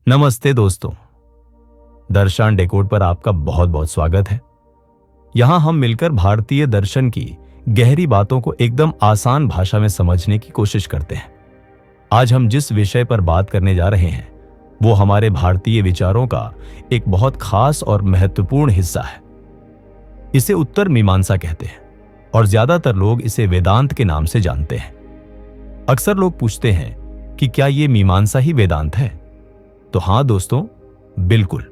नमस्ते दोस्तों। दर्शन डेकोड पर आपका बहुत बहुत स्वागत है। यहां हम मिलकर भारतीय दर्शन की गहरी बातों को एकदम आसान भाषा में समझने की कोशिश करते हैं। आज हम जिस विषय पर बात करने जा रहे हैं वो हमारे भारतीय विचारों का एक बहुत खास और महत्वपूर्ण हिस्सा है। इसे उत्तर मीमांसा कहते हैं और ज्यादातर लोग इसे वेदांत के नाम से जानते हैं। अक्सर लोग पूछते हैं कि क्या ये मीमांसा ही वेदांत है? तो हाँ दोस्तों, बिल्कुल।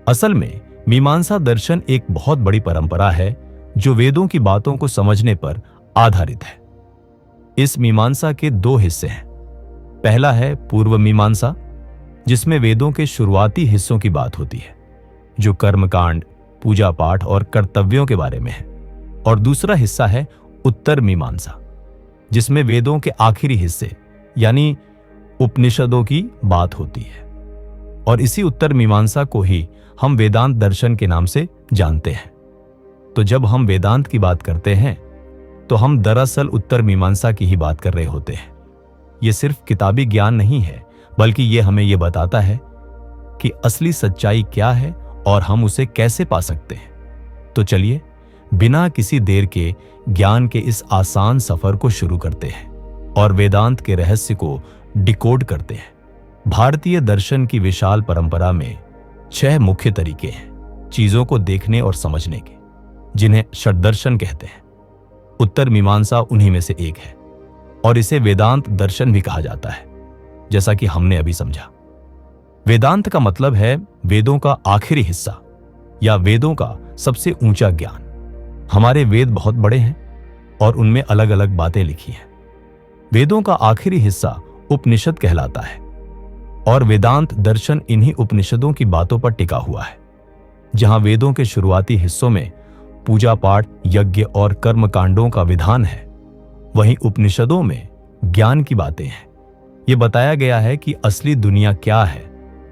असल में मीमांसा दर्शन एक बहुत बड़ी परंपरा है जो वेदों की बातों को समझने पर आधारित है। इस मीमांसा के दो हिस्से हैं। पहला है पूर्व मीमांसा, जिसमें वेदों के शुरुआती हिस्सों की बात होती है, जो कर्मकांड, पूजा पाठ और कर्तव्यों के बारे में है। और दूसरा हिस्सा है उत्तर मीमांसा, जिसमें वेदों के आखिरी हिस्से यानी उपनिषदों की बात होती है। और इसी उत्तर मीमांसा को ही हम वेदांत दर्शन के नाम से जानते हैं। तो जब हम वेदांत की बात करते हैं तो हम दरअसल उत्तर मीमांसा की ही बात कर रहे होते हैं। यह सिर्फ किताबी ज्ञान नहीं है, बल्कि यह हमें यह बताता है कि असली सच्चाई क्या है और हम उसे कैसे पा सकते हैं। तो चलिए बिना किसी देर के ज्ञान के इस आसान सफर को शुरू करते हैं और वेदांत के रहस्य को डिकोड करते हैं। भारतीय दर्शन की विशाल परंपरा में 6 मुख्य तरीके हैं चीजों को देखने और समझने के, जिन्हें षड्दर्शन कहते हैं। उत्तर मीमांसा उन्हीं में से एक है और इसे वेदांत दर्शन भी कहा जाता है, जैसा कि हमने अभी समझा। वेदांत का मतलब है वेदों का आखिरी हिस्सा या वेदों का सबसे ऊंचा ज्ञान। हमारे वेद बहुत बड़े हैं और उनमें अलग अलग बातें लिखी हैं। वेदों का आखिरी हिस्सा उपनिषद कहलाता है और वेदांत दर्शन इन्हीं उपनिषदों की बातों पर टिका हुआ है। जहां वेदों के शुरुआती हिस्सों में पूजा पाठ, यज्ञ और कर्म कांडों का विधान है, वहीं उपनिषदों में ज्ञान की बातें हैं। यह बताया गया है कि असली दुनिया क्या है,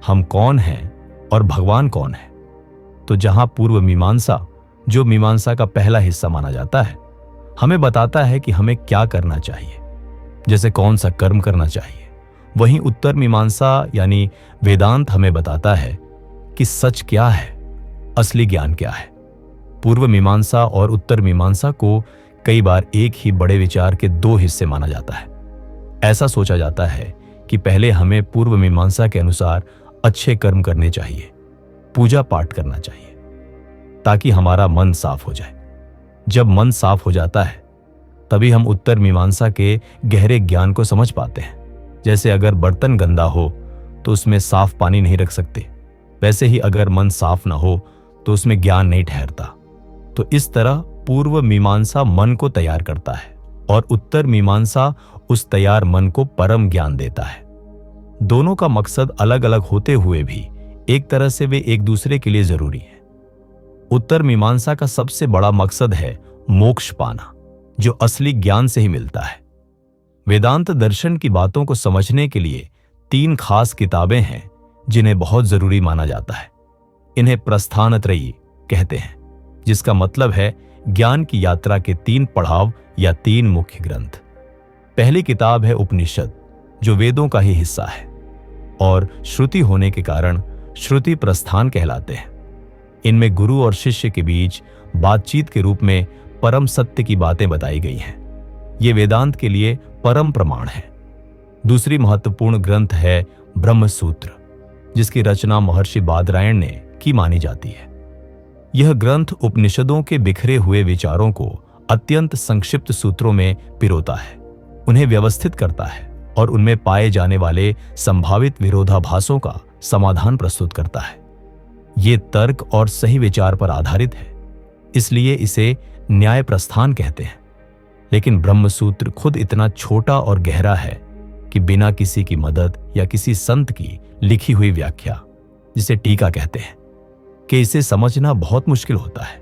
हम कौन हैं और भगवान कौन है। तो जहां पूर्व मीमांसा, जो मीमांसा का पहला हिस्सा माना जाता है, हमें बताता है कि हमें क्या करना चाहिए, जैसे कौन सा कर्म करना चाहिए, वहीं उत्तर मीमांसा यानी वेदांत हमें बताता है कि सच क्या है, असली ज्ञान क्या है। पूर्व मीमांसा और उत्तर मीमांसा को कई बार एक ही बड़े विचार के 2 हिस्से माना जाता है। ऐसा सोचा जाता है कि पहले हमें पूर्व मीमांसा के अनुसार अच्छे कर्म करने चाहिए, पूजा पाठ करना चाहिए, ताकि हमारा मन साफ हो जाए। जब मन साफ हो जाता है तभी हम उत्तर मीमांसा के गहरे ज्ञान को समझ पाते हैं। जैसे अगर बर्तन गंदा हो तो उसमें साफ पानी नहीं रख सकते, वैसे ही अगर मन साफ ना हो तो उसमें ज्ञान नहीं ठहरता। तो इस तरह पूर्व मीमांसा मन को तैयार करता है और उत्तर मीमांसा उस तैयार मन को परम ज्ञान देता है। दोनों का मकसद अलग अलग होते हुए भी एक तरह से वे एक दूसरे के लिए जरूरी है। उत्तर मीमांसा का सबसे बड़ा मकसद है मोक्ष पाना, जो असली ज्ञान से ही मिलता है। वेदांत दर्शन की बातों को समझने के लिए 3 खास किताबें हैं जिन्हें बहुत जरूरी माना जाता है। इन्हें प्रस्थानत्रयी कहते हैं, जिसका मतलब है ज्ञान की यात्रा के 3 पड़ाव या 3 मुख्य ग्रंथ। पहली किताब है उपनिषद, जो वेदों का ही हिस्सा है और श्रुति होने के कारण श्रुति प्रस्थान कहलाते हैं। इनमें गुरु और शिष्य के बीच बातचीत के रूप में परम सत्य की बातें बताई गई हैं। ये वेदांत के लिए परम प्रमाण है। दूसरी महत्वपूर्ण ग्रंथ है ब्रह्म सूत्र, जिसकी रचना महर्षि बादरायण ने की मानी जाती है। यह ग्रंथ उपनिषदों के बिखरे हुए विचारों को अत्यंत संक्षिप्त सूत्रों में पिरोता है, उन्हें व्यवस्थित करता है और उनमें पाए जाने वाले संभावित विरोधाभासों का समाधान प्रस्तुत करता है। ये तर्क और सही विचार पर आधारित है, इसलिए इसे न्याय प्रस्थान कहते हैं। लेकिन ब्रह्मसूत्र खुद इतना छोटा और गहरा है कि बिना किसी की मदद या किसी संत की लिखी हुई व्याख्या, जिसे टीका कहते हैं, कि इसे समझना बहुत मुश्किल होता है।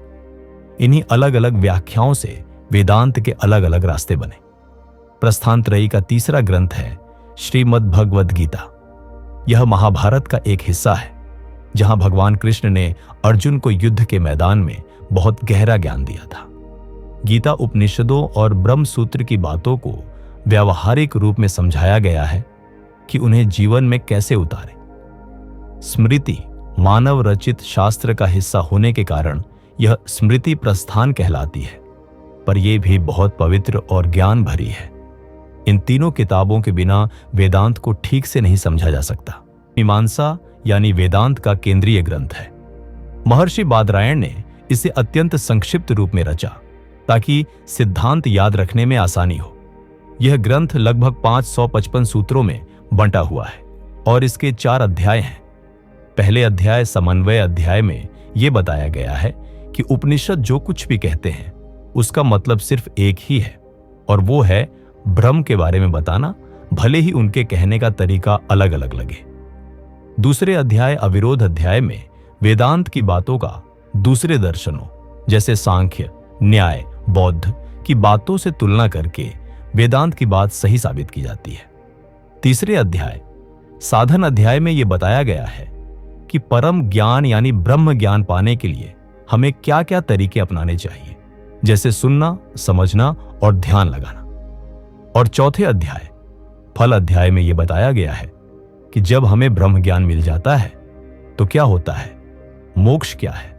इन्हीं अलग अलग व्याख्याओं से वेदांत के अलग अलग रास्ते बने। प्रस्थानत्रयी का तीसरा ग्रंथ है श्रीमद् भगवद गीता। यह महाभारत का एक हिस्सा है, जहां भगवान कृष्ण ने अर्जुन को युद्ध के मैदान में बहुत गहरा ज्ञान दिया था। गीता उपनिषदों और ब्रह्म सूत्र की बातों को व्यावहारिक रूप में समझाया गया है कि उन्हें जीवन में कैसे उतारें। स्मृति मानव रचित शास्त्र का हिस्सा होने के कारण यह स्मृति प्रस्थान कहलाती है, पर यह भी बहुत पवित्र और ज्ञान भरी है। इन तीनों किताबों के बिना वेदांत को ठीक से नहीं समझा जा सकता। मीमांसा यानी वेदांत का केंद्रीय ग्रंथ है। महर्षि बादरायण ने इसे अत्यंत संक्षिप्त रूप में रचा ताकि सिद्धांत याद रखने में आसानी हो। यह ग्रंथ लगभग 555 सूत्रों में बंटा हुआ है और इसके 4 अध्याय हैं। पहले अध्याय समन्वय अध्याय में यह बताया गया है कि उपनिषद जो कुछ भी कहते हैं उसका मतलब सिर्फ एक ही है, और वो है ब्रह्म के बारे में बताना, भले ही उनके कहने का तरीका अलग अलग लगे। दूसरे अध्याय अविरोध अध्याय में वेदांत की बातों का दूसरे दर्शनों जैसे सांख्य, न्याय, बौद्ध की बातों से तुलना करके वेदांत की बात सही साबित की जाती है। तीसरे अध्याय साधन अध्याय में यह बताया गया है कि परम ज्ञान यानी ब्रह्म ज्ञान पाने के लिए हमें क्या क्या तरीके अपनाने चाहिए, जैसे सुनना, समझना और ध्यान लगाना। और चौथे अध्याय फल अध्याय में यह बताया गया है कि जब हमें ब्रह्म ज्ञान मिल जाता है तो क्या होता है, मोक्ष क्या है,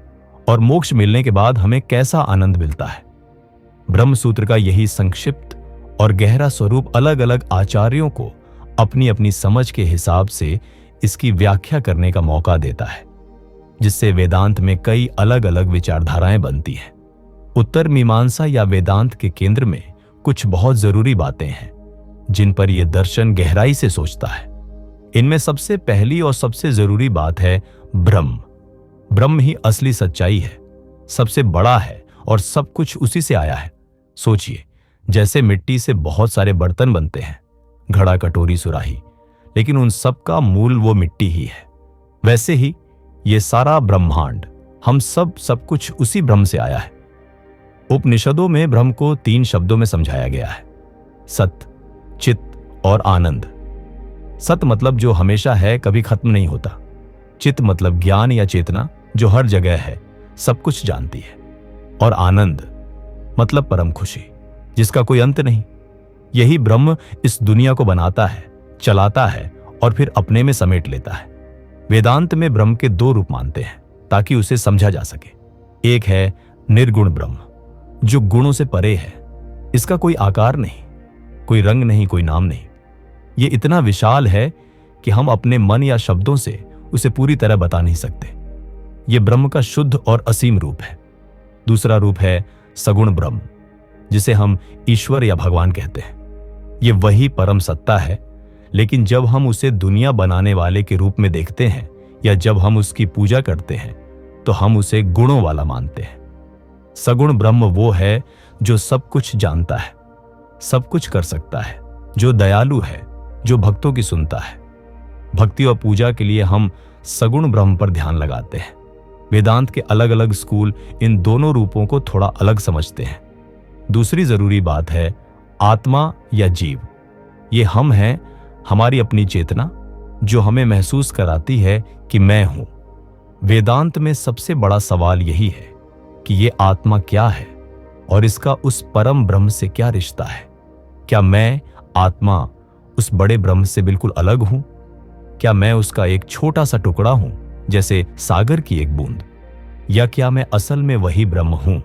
और मोक्ष मिलने के बाद हमें कैसा आनंद मिलता है। ब्रह्म सूत्र का यही संक्षिप्त और गहरा स्वरूप अलग अलग आचार्यों को अपनी अपनी समझ के हिसाब से इसकी व्याख्या करने का मौका देता है, जिससे वेदांत में कई अलग अलग विचारधाराएं बनती हैं। उत्तर मीमांसा या वेदांत के केंद्र में कुछ बहुत जरूरी बातें हैं जिन पर यह दर्शन गहराई से सोचता है। इनमें सबसे पहली और सबसे जरूरी बात है ब्रह्म। ब्रह्म ही असली सच्चाई है, सबसे बड़ा है और सब कुछ उसी से आया है। सोचिए, जैसे मिट्टी से बहुत सारे बर्तन बनते हैं, घड़ा, कटोरी, सुराही, लेकिन उन सब का मूल वो मिट्टी ही है। वैसे ही ये सारा ब्रह्मांड, हम सब कुछ उसी ब्रह्म से आया है। उपनिषदों में ब्रह्म को 3 शब्दों में समझाया गया है, सत, चित और आनंद। सत मतलब जो हमेशा है, कभी खत्म नहीं होता। चित मतलब ज्ञान या चेतना जो हर जगह है, सब कुछ जानती है। और आनंद मतलब परम खुशी जिसका कोई अंत नहीं। यही ब्रह्म इस दुनिया को बनाता है, चलाता है और फिर अपने में समेट लेता है। वेदांत में ब्रह्म के 2 रूप मानते हैं ताकि उसे समझा जा सके। एक है निर्गुण ब्रह्म जो गुणों से परे है। इसका कोई आकार नहीं, कोई रंग नहीं, कोई नाम नहीं। ये इतना विशाल है कि हम अपने मन या शब्दों से उसे पूरी तरह बता नहीं सकते। यह ब्रह्म का शुद्ध और असीम रूप है। दूसरा रूप है सगुण ब्रह्म, जिसे हम ईश्वर या भगवान कहते हैं। यह वही परम सत्ता है, लेकिन जब हम उसे दुनिया बनाने वाले के रूप में देखते हैं या जब हम उसकी पूजा करते हैं तो हम उसे गुणों वाला मानते हैं। सगुण ब्रह्म वो है जो सब कुछ जानता है, सब कुछ कर सकता है, जो दयालु है, जो भक्तों की सुनता है। भक्ति और पूजा के लिए हम सगुण ब्रह्म पर ध्यान लगाते हैं। वेदांत के अलग अलग स्कूल इन दोनों रूपों को थोड़ा अलग समझते हैं। दूसरी जरूरी बात है आत्मा या जीव। ये हम हैं, हमारी अपनी चेतना जो हमें महसूस कराती है कि मैं हूं। वेदांत में सबसे बड़ा सवाल यही है कि ये आत्मा क्या है और इसका उस परम ब्रह्म से क्या रिश्ता है। क्या मैं आत्मा उस बड़े ब्रह्म से बिल्कुल अलग हूं? क्या मैं उसका एक छोटा सा टुकड़ा हूं, जैसे सागर की एक बूंद? या क्या मैं असल में वही ब्रह्म हूं,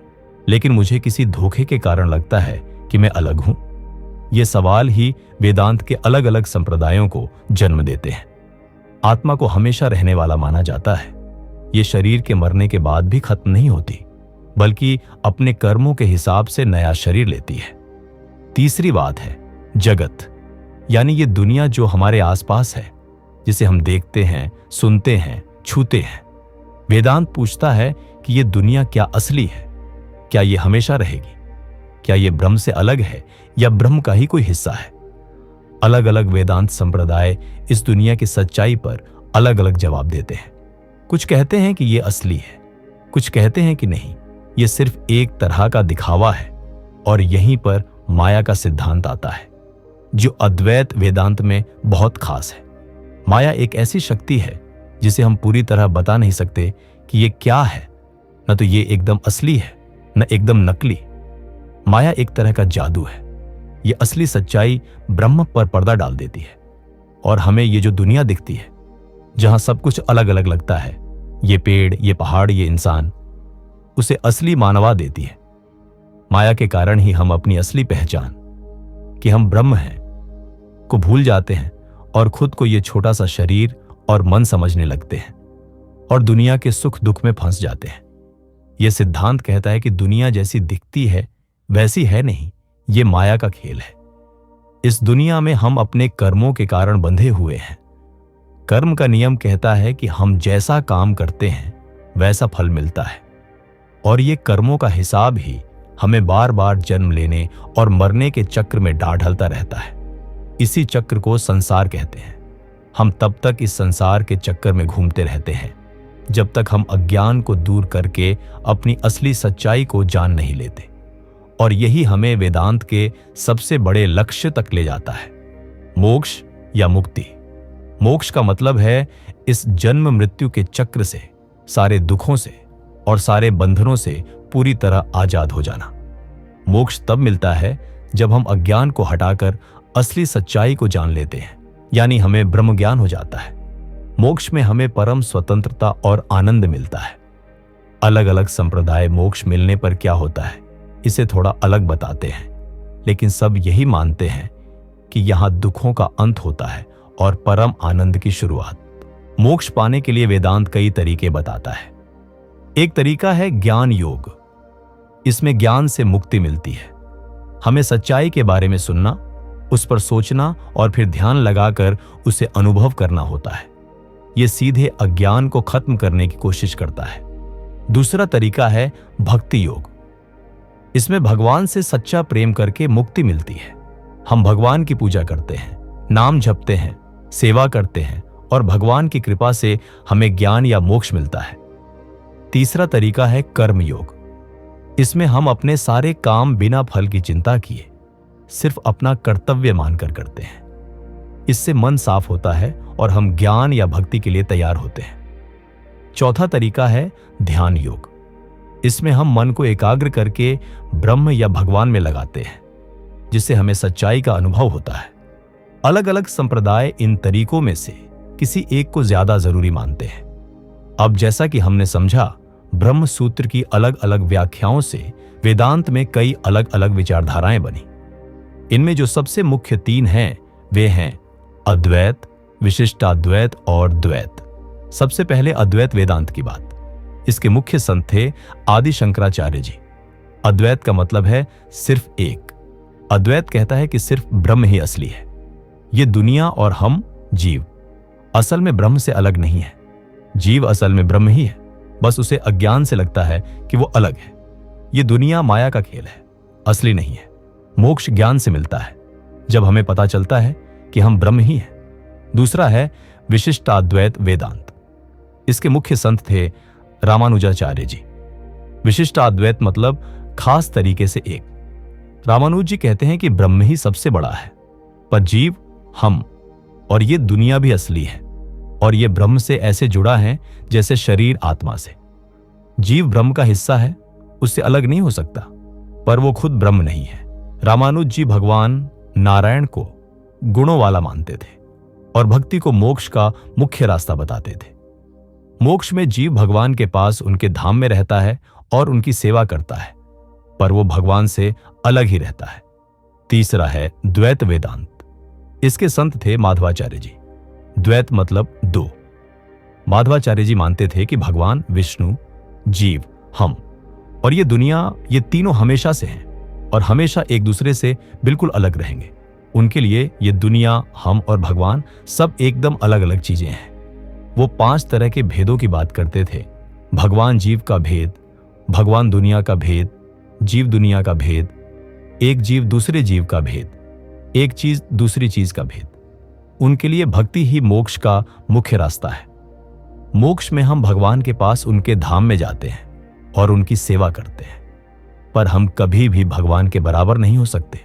लेकिन मुझे किसी धोखे के कारण लगता है कि मैं अलग हूं? ये सवाल ही वेदांत के अलग अलग संप्रदायों को जन्म देते हैं। आत्मा को हमेशा रहने वाला माना जाता है। ये शरीर के मरने के बाद भी खत्म नहीं होती, बल्कि अपने कर्मों के हिसाब से नया शरीर लेती है। तीसरी बात है जगत, यानी ये दुनिया जो हमारे आसपास है, जिसे हम देखते हैं, सुनते हैं, छूते हैं। वेदांत पूछता है कि ये दुनिया क्या असली है? क्या ये हमेशा रहेगी? क्या ये ब्रह्म से अलग है या ब्रह्म का ही कोई हिस्सा है? अलग अलग वेदांत संप्रदाय इस दुनिया की सच्चाई पर अलग अलग जवाब देते हैं। कुछ कहते हैं कि ये असली है, कुछ कहते हैं कि नहीं, ये सिर्फ एक तरह का दिखावा है। और यहीं पर माया का सिद्धांत आता है, जो अद्वैत वेदांत में बहुत खास है। माया एक ऐसी शक्ति है जिसे हम पूरी तरह बता नहीं सकते कि ये क्या है। न तो ये एकदम असली है, न एकदम नकली। माया एक तरह का जादू है। ये असली सच्चाई ब्रह्म पर पर्दा डाल देती है और हमें ये जो दुनिया दिखती है जहां सब कुछ अलग अलग लगता है, ये पेड़, ये पहाड़, ये इंसान, उसे असली मानवा देती है। माया के कारण ही हम अपनी असली पहचान, कि हम ब्रह्म हैं, को भूल जाते हैं और खुद को ये छोटा सा शरीर और मन समझने लगते हैं और दुनिया के सुख दुख में फंस जाते हैं। यह सिद्धांत कहता है कि दुनिया जैसी दिखती है वैसी है नहीं, ये माया का खेल है। इस दुनिया में हम अपने कर्मों के कारण बंधे हुए हैं। कर्म का नियम कहता है कि हम जैसा काम करते हैं वैसा फल मिलता है, और ये कर्मों का हिसाब ही हमें बार बार जन्म लेने और मरने के चक्र में डालता रहता है। इसी चक्र को संसार कहते हैं। हम तब तक इस संसार के चक्कर में घूमते रहते हैं जब तक हम अज्ञान को दूर करके अपनी असली सच्चाई को जान नहीं लेते, और यही हमें वेदांत के सबसे बड़े लक्ष्य तक ले जाता है, मोक्ष या मुक्ति। मोक्ष का मतलब है इस जन्म मृत्यु के चक्र से, सारे दुखों से और सारे बंधनों से पूरी तरह आजाद हो जाना। मोक्ष तब मिलता है जब हम अज्ञान को हटाकर असली सच्चाई को जान लेते हैं, यानी हमें ब्रह्म ज्ञान हो जाता है। मोक्ष में हमें परम स्वतंत्रता और आनंद मिलता है। अलग अलग संप्रदाय मोक्ष मिलने पर क्या होता है इसे थोड़ा अलग बताते हैं, लेकिन सब यही मानते हैं कि यहां दुखों का अंत होता है और परम आनंद की शुरुआत। मोक्ष पाने के लिए वेदांत कई तरीके बताता है। एक तरीका है ज्ञान योग। इसमें ज्ञान से मुक्ति मिलती है। हमें सच्चाई के बारे में सुनना, उस पर सोचना और फिर ध्यान लगाकर उसे अनुभव करना होता है। यह सीधे अज्ञान को खत्म करने की कोशिश करता है। दूसरा तरीका है भक्ति योग। इसमें भगवान से सच्चा प्रेम करके मुक्ति मिलती है। हम भगवान की पूजा करते हैं, नाम जपते हैं, सेवा करते हैं और भगवान की कृपा से हमें ज्ञान या मोक्ष मिलता है। तीसरा तरीका है कर्म योग। इसमें हम अपने सारे काम बिना फल की चिंता किए सिर्फ अपना कर्तव्य मानकर करते हैं। इससे मन साफ होता है और हम ज्ञान या भक्ति के लिए तैयार होते हैं। चौथा तरीका है ध्यान योग। इसमें हम मन को एकाग्र करके ब्रह्म या भगवान में लगाते हैं, जिससे हमें सच्चाई का अनुभव होता है। अलग अलग संप्रदाय इन तरीकों में से किसी एक को ज्यादा जरूरी मानते हैं। अब जैसा कि हमने समझा, ब्रह्म सूत्र की अलग अलग व्याख्याओं से वेदांत में कई अलग अलग विचारधाराएं बनी। इनमें जो सबसे मुख्य तीन हैं वे हैं अद्वैत, विशिष्टाद्वैत और द्वैत। सबसे पहले अद्वैत वेदांत की बात। इसके मुख्य संत थे आदि शंकराचार्य जी। अद्वैत का मतलब है सिर्फ एक। अद्वैत कहता है कि सिर्फ ब्रह्म ही असली है। ये दुनिया और हम जीव असल में ब्रह्म से अलग नहीं है। जीव असल में ब्रह्म ही है, बस उसे अज्ञान से लगता है कि वो अलग है। ये दुनिया माया का खेल है, असली नहीं है। मोक्ष ज्ञान से मिलता है, जब हमें पता चलता है कि हम ब्रह्म ही हैं। दूसरा है विशिष्टाद्वैत वेदांत। इसके मुख्य संत थे रामानुजाचार्य जी। विशिष्टाद्वैत मतलब खास तरीके से एक। रामानुज जी कहते हैं कि ब्रह्म ही सबसे बड़ा है, पर जीव, हम और ये दुनिया भी असली है, और ये ब्रह्म से ऐसे जुड़ा है जैसे शरीर आत्मा से। जीव ब्रह्म का हिस्सा है, उससे अलग नहीं हो सकता, पर वो खुद ब्रह्म नहीं है। रामानुज जी भगवान नारायण को गुणों वाला मानते थे और भक्ति को मोक्ष का मुख्य रास्ता बताते थे। मोक्ष में जीव भगवान के पास उनके धाम में रहता है और उनकी सेवा करता है, पर वो भगवान से अलग ही रहता है। तीसरा है द्वैत वेदांत। इसके संत थे माधवाचार्य जी। द्वैत मतलब दो। माधवाचार्य जी मानते थे कि भगवान, विष्णु, जीव, हम और ये दुनिया, ये तीनों हमेशा से हैं और हमेशा एक दूसरे से बिल्कुल अलग रहेंगे। उनके लिए ये दुनिया, हम और भगवान सब एकदम अलग अलग चीजें हैं। वो 5 तरह के भेदों की बात करते थे। भगवान जीव का भेद, भगवान दुनिया का भेद, जीव दुनिया का भेद, एक जीव दूसरे जीव का भेद, एक चीज दूसरी चीज का भेद। उनके लिए भक्ति ही मोक्ष का मुख्य रास्ता है। मोक्ष में हम भगवान के पास उनके धाम में जाते हैं और उनकी सेवा करते हैं, पर हम कभी भी भगवान के बराबर नहीं हो सकते।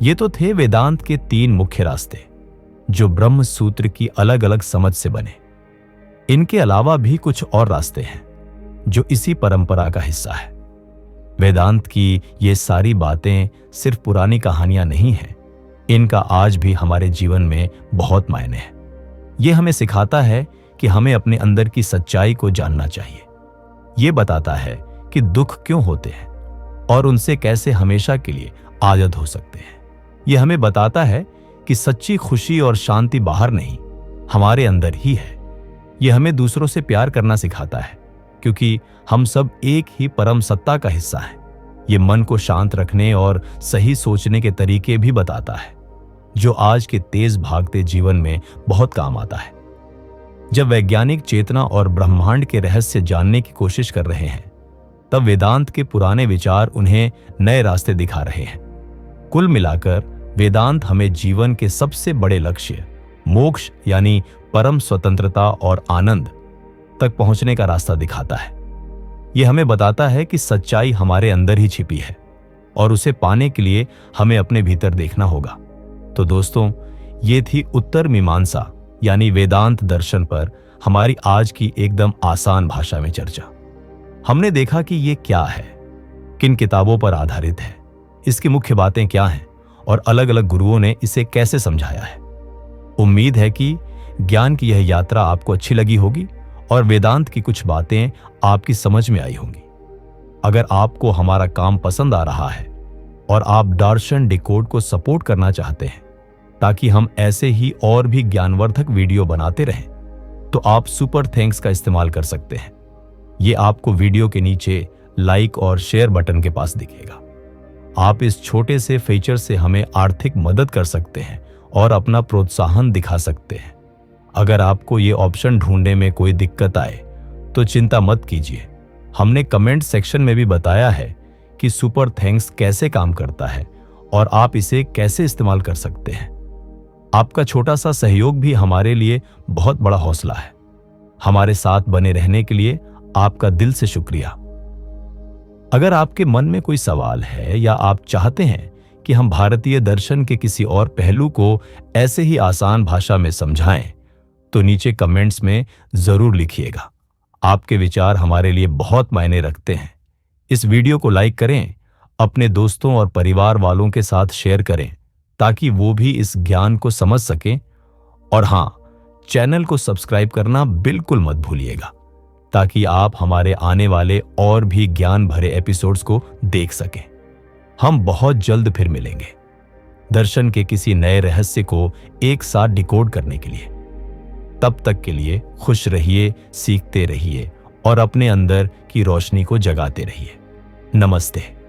ये तो थे वेदांत के 3 मुख्य रास्ते, जो ब्रह्म सूत्र की अलग अलग समझ से बने। इनके अलावा भी कुछ और रास्ते हैं जो इसी परंपरा का हिस्सा है। वेदांत की ये सारी बातें सिर्फ पुरानी कहानियां नहीं हैं, इनका आज भी हमारे जीवन में बहुत मायने है। ये हमें सिखाता है कि हमें अपने अंदर की सच्चाई को जानना चाहिए। ये बताता है कि दुख क्यों होते हैं और उनसे कैसे हमेशा के लिए आजाद हो सकते हैं। यह हमें बताता है कि सच्ची खुशी और शांति बाहर नहीं, हमारे अंदर ही है। यह हमें दूसरों से प्यार करना सिखाता है, क्योंकि हम सब एक ही परम सत्ता का हिस्सा हैं। ये मन को शांत रखने और सही सोचने के तरीके भी बताता है, जो आज के तेज भागते जीवन में बहुत काम आता है। जब वैज्ञानिक चेतना और ब्रह्मांड के रहस्य जानने की कोशिश कर रहे हैं, तब वेदांत के पुराने विचार उन्हें नए रास्ते दिखा रहे हैं। कुल मिलाकर वेदांत हमें जीवन के सबसे बड़े लक्ष्य, मोक्ष यानी परम स्वतंत्रता और आनंद तक पहुंचने का रास्ता दिखाता है। यह हमें बताता है कि सच्चाई हमारे अंदर ही छिपी है और उसे पाने के लिए हमें अपने भीतर देखना होगा। तो दोस्तों, ये थी उत्तर मीमांसा यानी वेदांत दर्शन पर हमारी आज की एकदम आसान भाषा में चर्चा। हमने देखा कि ये क्या है, किन किताबों पर आधारित है, इसकी मुख्य बातें क्या हैं और अलग अलग गुरुओं ने इसे कैसे समझाया है। उम्मीद है कि ज्ञान की यह यात्रा आपको अच्छी लगी होगी और वेदांत की कुछ बातें आपकी समझ में आई होंगी। अगर आपको हमारा काम पसंद आ रहा है और आप दर्शन डिकोड को सपोर्ट करना चाहते हैं ताकि हम ऐसे ही और भी ज्ञानवर्धक वीडियो बनाते रहें, तो आप सुपर थैंक्स का इस्तेमाल कर सकते हैं। ये आपको वीडियो के नीचे लाइक और शेयर बटन के पास दिखेगा। आप इस छोटे से फीचर से हमें आर्थिक मदद कर सकते हैं और अपना प्रोत्साहन दिखा सकते हैं। अगर आपको ये ऑप्शन ढूंढने में कोई दिक्कत आए तो चिंता मत कीजिए। हमने कमेंट सेक्शन में भी बताया है कि सुपर थैंक्स कैसे काम करता है और आप इसे कैसे इस्तेमाल कर सकते हैं। आपका छोटा सा सहयोग भी हमारे लिए बहुत बड़ा हौसला है। हमारे साथ बने रहने के लिए आपका दिल से शुक्रिया। अगर आपके मन में कोई सवाल है या आप चाहते हैं कि हम भारतीय दर्शन के किसी और पहलू को ऐसे ही आसान भाषा में समझाएं, तो नीचे कमेंट्स में जरूर लिखिएगा। आपके विचार हमारे लिए बहुत मायने रखते हैं। इस वीडियो को लाइक करें, अपने दोस्तों और परिवार वालों के साथ शेयर करें ताकि वो भी इस ज्ञान को समझ सकें। और हां, चैनल को सब्सक्राइब करना बिल्कुल मत भूलिएगा ताकि आप हमारे आने वाले और भी ज्ञान भरे एपिसोड्स को देख सकें। हम बहुत जल्द फिर मिलेंगे दर्शन के किसी नए रहस्य को एक साथ डिकोड करने के लिए। तब तक के लिए खुश रहिए, सीखते रहिए और अपने अंदर की रोशनी को जगाते रहिए। नमस्ते।